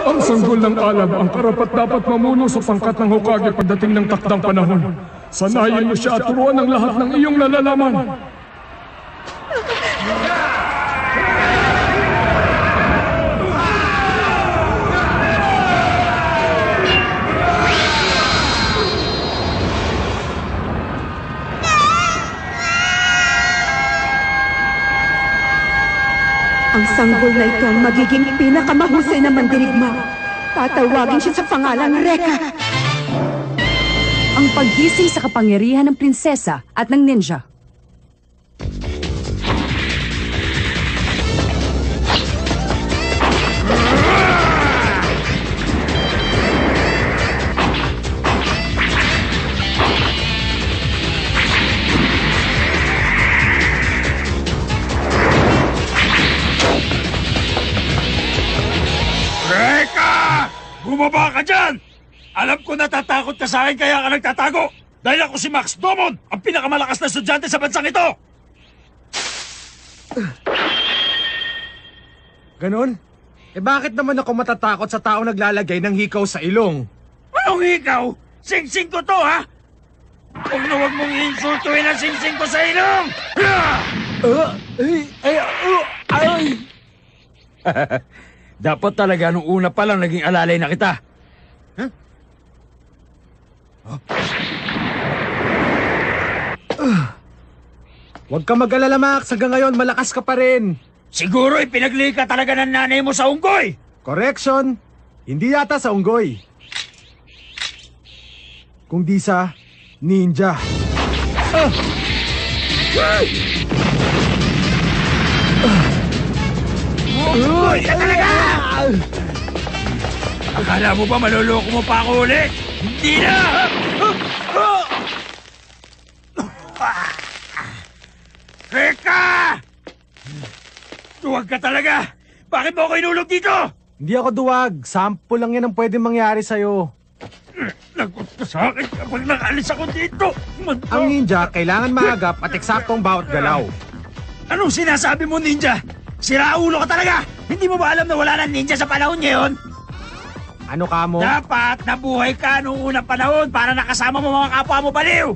Ang sanggol ng alab ang karapat-dapat mamuno sa pangkat ng Hokage pagdating ng takdang panahon. Sanayin mo siya at turuan ang lahat ng iyong nalalaman. Ang sanggol na ito ang magiging pinakamahusay na mandirigma. Tatawagin siya sa pangalang Rekka. Ang paggising sa kapangyarihan ng prinsesa at ng ninja. Bumaba ka dyan! Alam ko natatakot ka sa akin kaya ka nagtatago! Dahil ako si Max Domon, ang pinakamalakas na estudyante sa bansang ito! Ganon? Eh bakit naman ako matatakot sa taong naglalagay ng hikaw sa ilong? Anong hikaw? Sing-sing ko to, ha? Huwag na huwag mong insultuin ang sing-sing ko sa ilong! Dapat talaga nung una pa lang naging alalay na kita. Huh? Huwag ka mag-alala, Max. Hanggang ngayon, malakas ka pa rin. Siguro ipinagli ka talaga ng nanay mo sa unggoy. Correction. Hindi yata sa unggoy. Kung di sa ninja. Uy, ka talaga! Akala mo ba maluloko mo pa ako ulit? Hindi na! Rekka! Duwag ka talaga! Bakit mo ako inulog dito? Hindi ako duwag. Sample lang yan ang pwedeng mangyari sa'yo. Lagot ka sa akin kapag nakalis ako dito! Ang ninja, kailangan maagap at eksaktong bawat galaw. Anong sinasabi mo, ninja? Siraulo ka talaga! Hindi mo ba alam na wala ng ninja sa panahon ngayon? Ano ka mo? Dapat nabuhay ka noong unang panahon para nakasama mo mga kapwa mo baliw!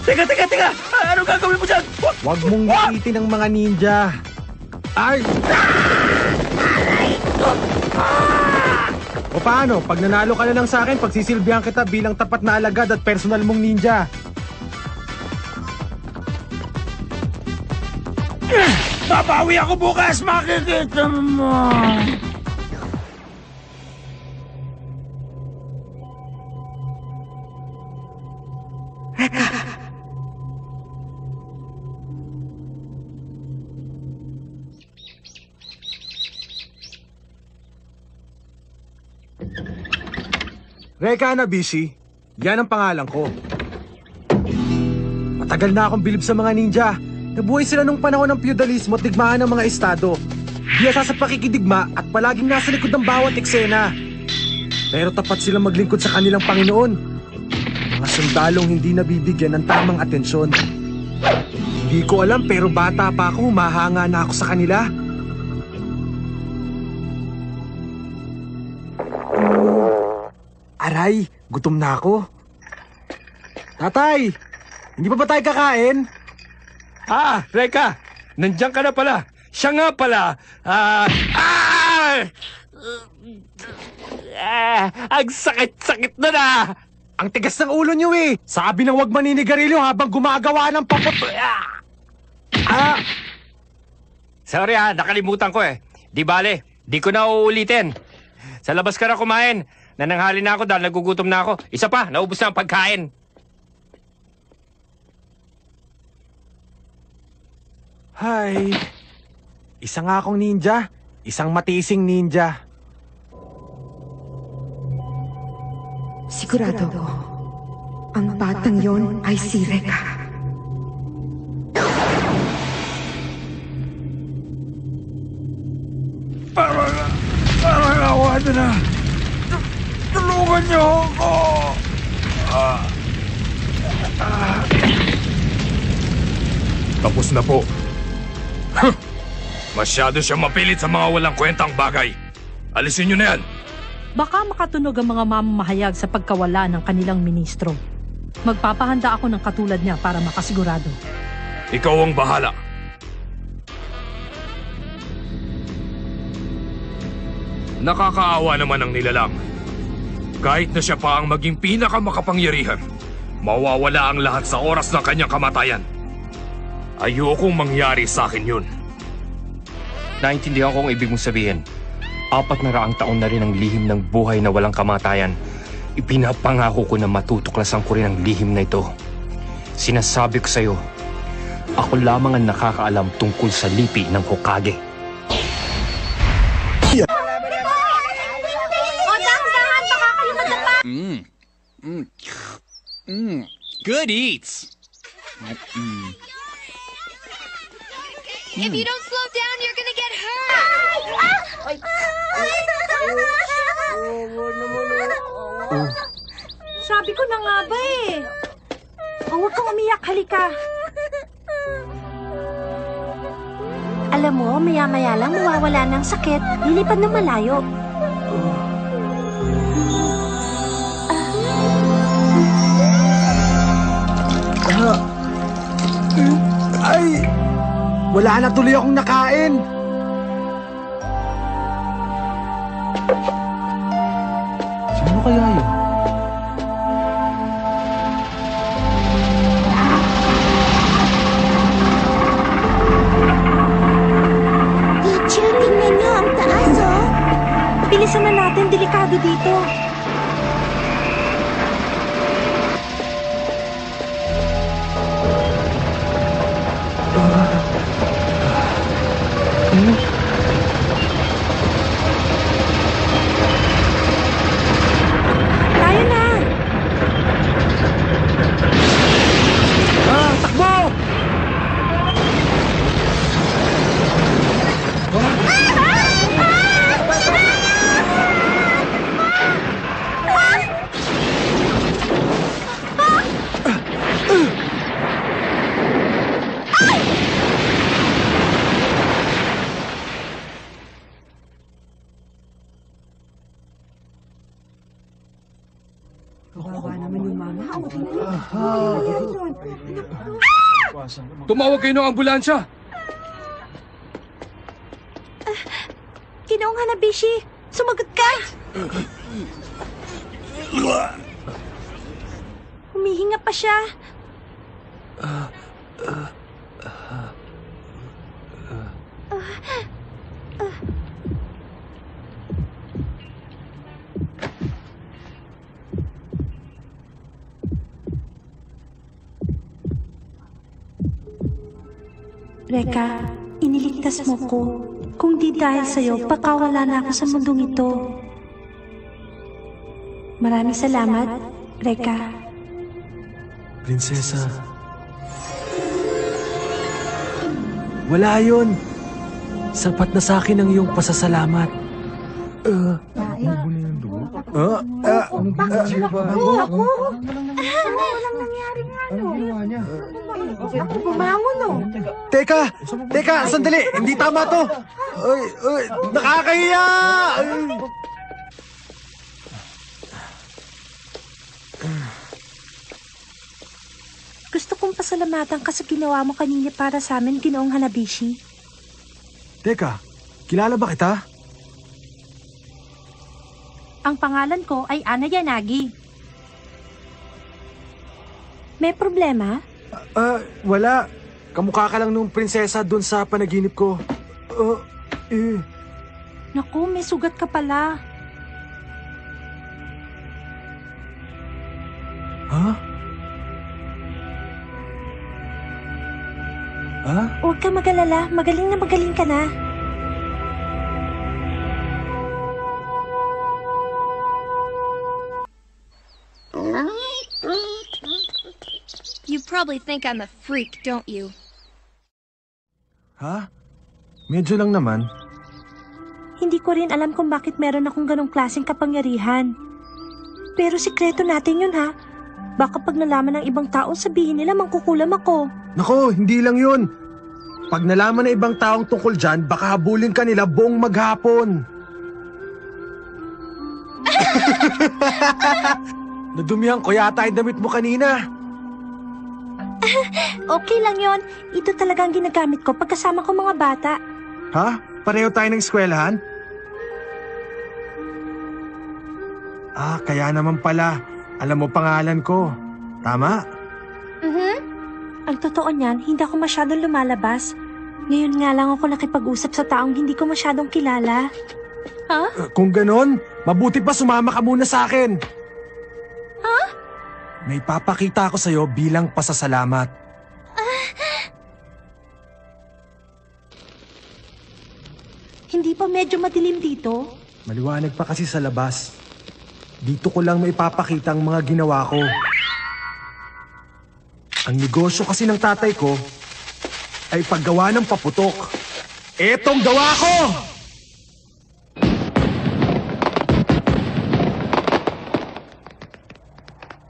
Teka! Anong gagawin mo dyan? Huwag mong iitin ang mga ninja. Ay! O paano? Pag nanalo ka na lang sa akin, pagsisilbihan kita bilang tapat na alagad at personal mong ninja. Babawi ako bukas, makikita mo. Rekka Hanabishi, yan ang pangalan ko. Matagal na akong bilib sa mga ninja. Nabuhay sila nung panahon ng feudalismo at digmaan ng mga estado. Biyasa sa pakikidigma at palaging nasa likod ng bawat eksena. Pero tapat silang maglingkod sa kanilang Panginoon. Mga sundalong hindi nabibigyan ng tamang atensyon. Hindi ko alam pero bata pa ako, humahanga na ako sa kanila. Aray, gutom na ako. Tatay, hindi pa ba tayo kakain? Rekka! Nandiyan ka na pala! Siya nga pala! Ang sakit-sakit na! Ang tigas ng ulo niyo eh! Sabi ng huwag maninigarilyo habang gumagawa ng papot... Sorry nakalimutan ko eh. Di bale, di ko na uulitin. Sa labas ka na kumain. Nananghali na ako dahil nagugutom na ako. Isa pa, naubos na ang pagkain. Hay, isa nga akong ninja, isang matising ninja. Sigurado ko, ang batang yon ay si Rekka. Parang awa na. Tulungan niyo ako! Tapos na po. Masyado siya mapilit sa mga walang kwentang bagay. Alisin niyo na yan. Baka makatunog ang mga mamamahayag sa pagkawala ng kanilang ministro. Magpapahanda ako ng katulad niya para makasigurado. Ikaw ang bahala. Nakakaawa naman ang nilalang. Kahit na siya pa ang maging pinakamakapangyarihan, mawawala ang lahat sa oras ng kanyang kamatayan. Ayokong mangyari sa akin yun. Naintindihan ko ang ibig mong sabihin. 400 taon na rin ang lihim ng buhay na walang kamatayan. Ipinapangako ko na matutuklasan ko rin ang lihim na ito. Sinasabi ko sa'yo, ako lamang ang nakakaalam tungkol sa lipi ng Hokage. Good eats. If you don't slow down, you're gonna get hurt! Sabi ko na nga ba eh. Huwag kang umiyak, halika. Alam mo, maya-maya lang mawawala ng sakit. Lilipad ng malayo. Ay! Wala na tuloy akong nakain! Sino kaya yun? Teacher, tingnan niyo, ang taas, oh. Bilisan na natin, delikado dito. Tayo na! Takbo! Tumawag kayo ng ambulansya! Ginoong Hanabishi, sumagot ka! Humihinga pa siya. Reka, iniligtas mo ko. Kung di dahil sa'yo, pakawala na ako sa mundong ito. Maraming salamat, Reka. Prinsesa. Wala yun. Sapat na sa akin ang iyong pasasalamat. Walang nangyari nga, no? Ako bumangon, no? Teka, sandali. Hindi tama to. Ay, nakakahiya! Ay. Gusto kong pasalamatan ka sa ginawa mo kanina para sa amin, Ginoong Hanabishi. Teka, kilala ba kita? Ang pangalan ko ay Ana Yanagi. May problema? Wala. Kamukha ka lang nung prinsesa dun sa panaginip ko. Naku, may sugat ka pala. Ha? Huwag ka mag-alala. Magaling na magaling ka na. You probably think I'm a freak, don't you? Ha? Medyo lang naman. Hindi ko rin alam kung bakit meron akong ganong klaseng kapangyarihan. Pero sikreto natin yun, ha? Baka pag nalaman ng ibang tao, sabihin nila mangkukulam ako. Nako, hindi lang yun. Pag nalaman ng ibang taong tungkol dyan, baka habulin ka nila buong maghapon. Nadumihan ko yata yung damit mo kanina. Okay lang yon. Ito talagang ginagamit ko pagkasama ko mga bata. Ha? Pareho tayo ng eskwelahan? Kaya naman pala. Alam mo pangalan ko. Tama? Ang totoo niyan, hindi ako masyadong lumalabas. Ngayon nga lang ako nakipag-usap sa taong hindi ko masyadong kilala. Ha? Kung ganon, mabuti pa sumama ka muna sa akin. Ha? May papakita ako sa'yo bilang pasasalamat. Hindi pa medyo madilim dito? Maliwanag pa kasi sa labas. Dito ko lang maipapakita ang mga ginawa ko. Ang negosyo kasi ng tatay ko ay paggawa ng paputok. Etong gawa ko!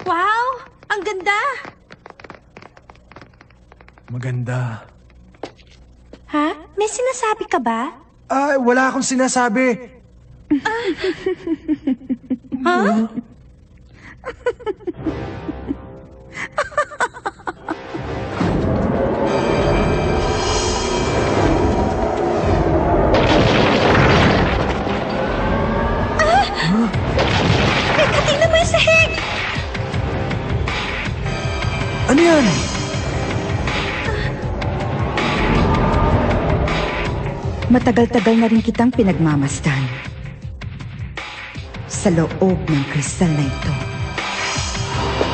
Wow! Ang ganda! Maganda. Ha? May sinasabi ka ba? Wala akong sinasabi. Ha? Teka, tingnan mo yung sahig! Ano yan? Matagal-tagal na rin kitang pinagmamasdan sa loob ng kristal na ito.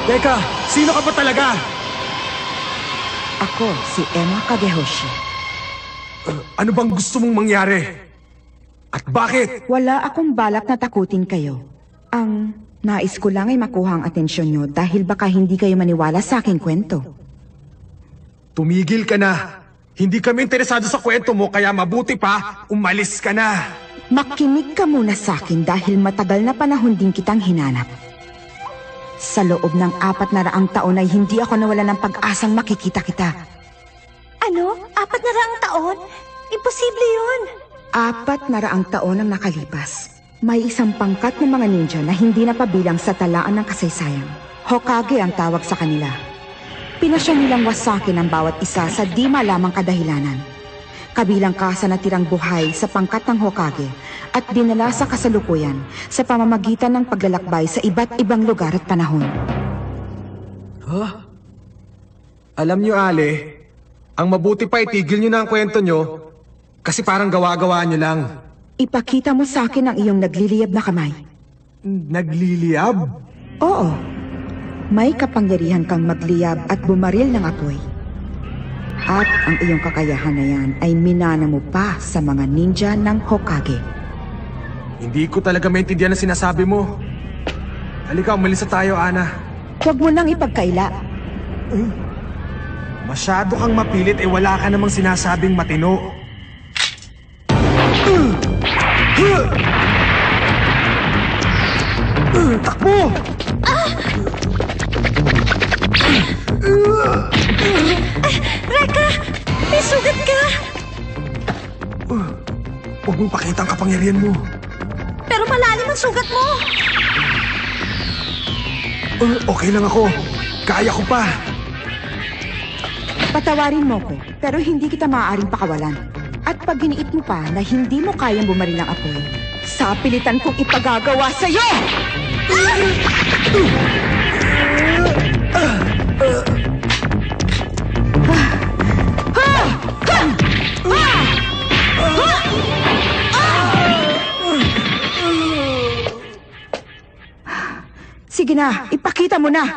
Teka, sino ka ba talaga? Ako si Emma Kagehoshi. Ano bang gusto mong mangyari? At bakit? Wala akong balak na takutin kayo. Ang nais ko lang ay makuha ang atensyon nyo dahil baka hindi kayo maniwala sa aking kwento. Tumigil ka na. Hindi kami interesado sa kwento mo kaya mabuti pa, umalis ka na. Makinig ka muna sa akin dahil matagal na panahon din kitang hinanap. Sa loob ng 400 taon ay hindi ako nawala ng pag-asang makikita kita. Ano? 400 taon? Imposible yun. 400 taon ang nakalipas. May isang pangkat ng mga ninja na hindi napabilang sa talaan ng kasaysayan. Hokage ang tawag sa kanila. Pinasya nilang wasakin ang bawat isa sa di malamang kadahilanan. Kabilang ka sa natirang buhay sa pangkat ng Hokage at dinala sa kasalukuyan sa pamamagitan ng paglalakbay sa iba't ibang lugar at panahon. Alam nyo, Ale, ang mabuti pa itigil nyo na ang kwento nyo kasi parang gawa-gawa nyo lang. Ipakita mo sa akin ang iyong nagliliyab na kamay. Nagliliyab? Oo. May kapangyarihan kang magliyab at bumaril ng apoy. At ang iyong kakayahan na yan ay minana mo pa sa mga ninja ng Hokage. Hindi ko talaga maintindihan ang sinasabi mo. Halika, umalis na tayo, Ana. Huwag mo nang ipagkaila. Masyado kang mapilit wala ka namang sinasabing matino. Takbo! Reka! May sugat ka! Huwag mong pakita ang kapangyarihan mo. Pero malalim ang sugat mo! Okay lang ako. Kaya ko pa. Patawarin mo ko, pero hindi kita maaaring pakawalan. At pag giniit mo pa na hindi mo kayang bumaril ng apoy, sa pilitan kong ipagagawa sa'yo! Sige na, ipakita mo na!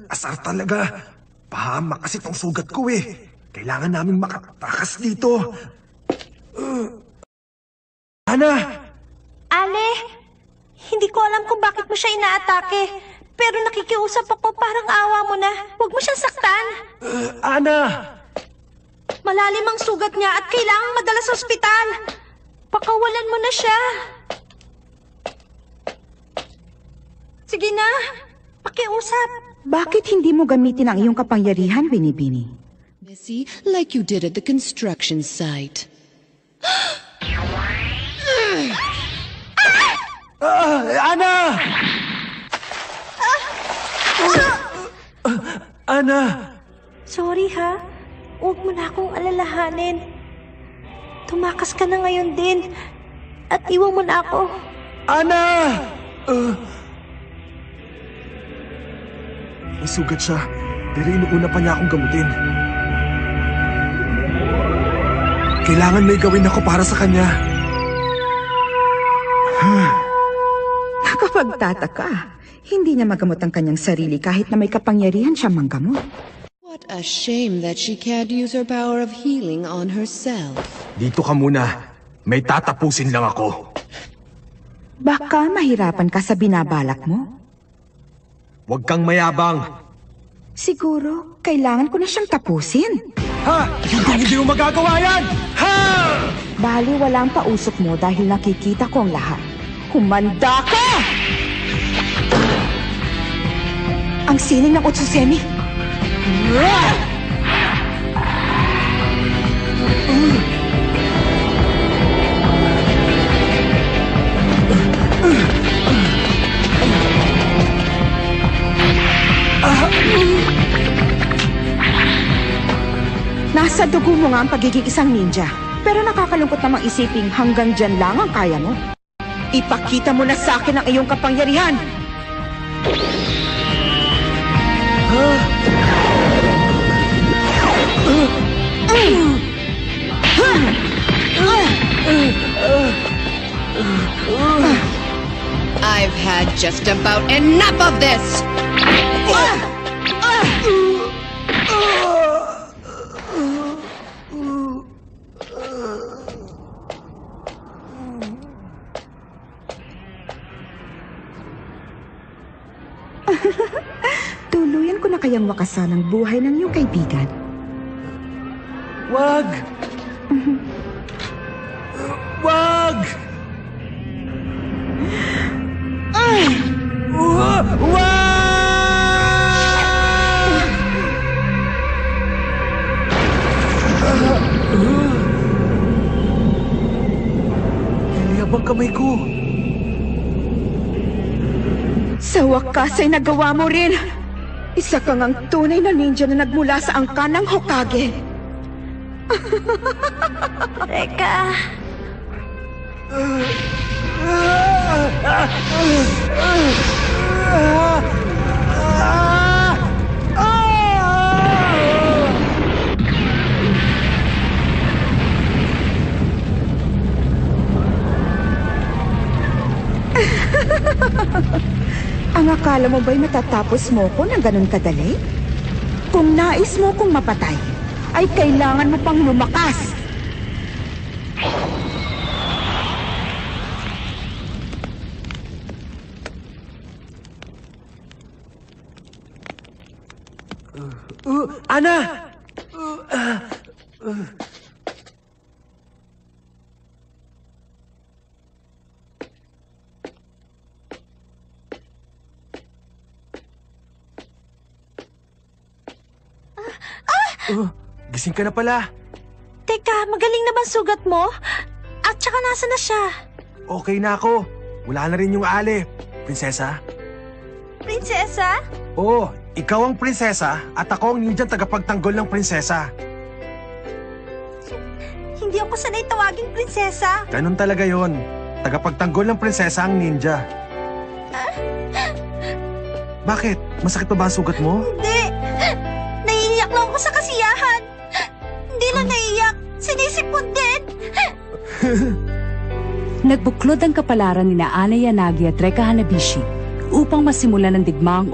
Asar talaga. Pahama kasi tong sugat ko eh. Kailangan naming makatakas dito. Ana! Ale, hindi ko alam kung bakit mo siya inaatake. Pero nakikiusap ako, parang awa mo na. Huwag mo siyang saktan. Ana! Malalim ang sugat niya at kailangang madala sa ospital. Pakawalan mo na siya. Sige na, pakiusap. Bakit hindi mo gamitin ang iyong kapangyarihan, Binibini? Messy, like you did at the construction site. Ana! Ana! Sorry ha. Huwag mo na akong alalahanin. Tumakas ka na ngayon din. At iwan mo na ako. Ana! May sugat siya, pero inuuna pa niya akong gamutin. Kailangan may gawin ako para sa kanya. Nakapagtataka. Hindi niya magamot ang kanyang sarili kahit na may kapangyarihan siya manggamot. What a shame that she can't use her power of healing on herself. Dito ka muna. May tatapusin lang ako. Baka mahirapan ka sa binabalak mo. Huwag kang mayabang. Siguro, kailangan ko na siyang tapusin. Ha! Hindi mo magagawa yan! Ha! Bali, walang pausok mo dahil nakikita ko ang lahat. Humanda ka! Ang sining ng Utsusemi. Nasa dugo mo nga ang pagiging isang ninja. Pero nakakalungkot namang isiping hanggang dyan lang ang kaya mo. Ipakita mo na sa akin ang iyong kapangyarihan! I've had just about enough of this! Tuluyan ko na kayang wakasan ang buhay ng iyong kaibigan. Wag! Wag! Wag! Niliyabang kamay ko. Sa wakas ay nagawa mo rin. Isa kang ang tunay na ninja na nagmula sa angkan ng Hokage. Teka. Ang akala mo ba'y matatapos mo ko ng ganun kadali? Kung nais mo kong mapatay, ay kailangan mo pang lumakas. Ana! Gising ka na pala. Teka, magaling naman sugat mo? At saka nasa na siya? Okay na ako. Wala na rin yung alip. Prinsesa? Prinsesa? Oo, ikaw ang prinsesa at ako ang ninja tagapagtanggol ng prinsesa. Hindi ako sanay tawaging prinsesa. Ganun talaga yon. Tagapagtanggol ng prinsesa ang ninja. Bakit? Masakit pa ba ang sugat mo? Hindi. Naiiyak lang ako sa kasiyahan. Hindi lang naiiyak. Sinisipon din. Nagbuklod ang kapalaran ni Ana Yanagi at Reka Hanabishi upang masimulan ang digmaang